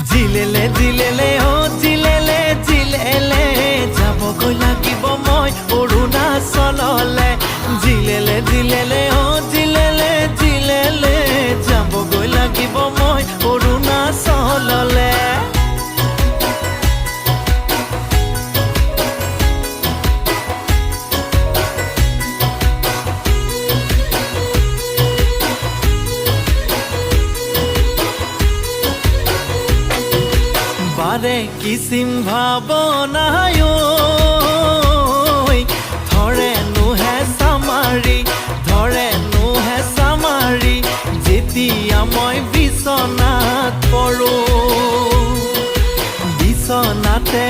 জিলেলে জিলেলে ও জিলেলে জিলেলে যাবগৈ লাগিব মই অৰুণাচললে জিলেলে জিলেলে ও জিলেলে জিলেলে যাবগৈ লাগিব মই অৰুণাচললে বাৰে কিসিম ভাবনায় ধৰে নুহে সামাৰি যেতিয়া মই বিছনাত পৰো বিছনাতে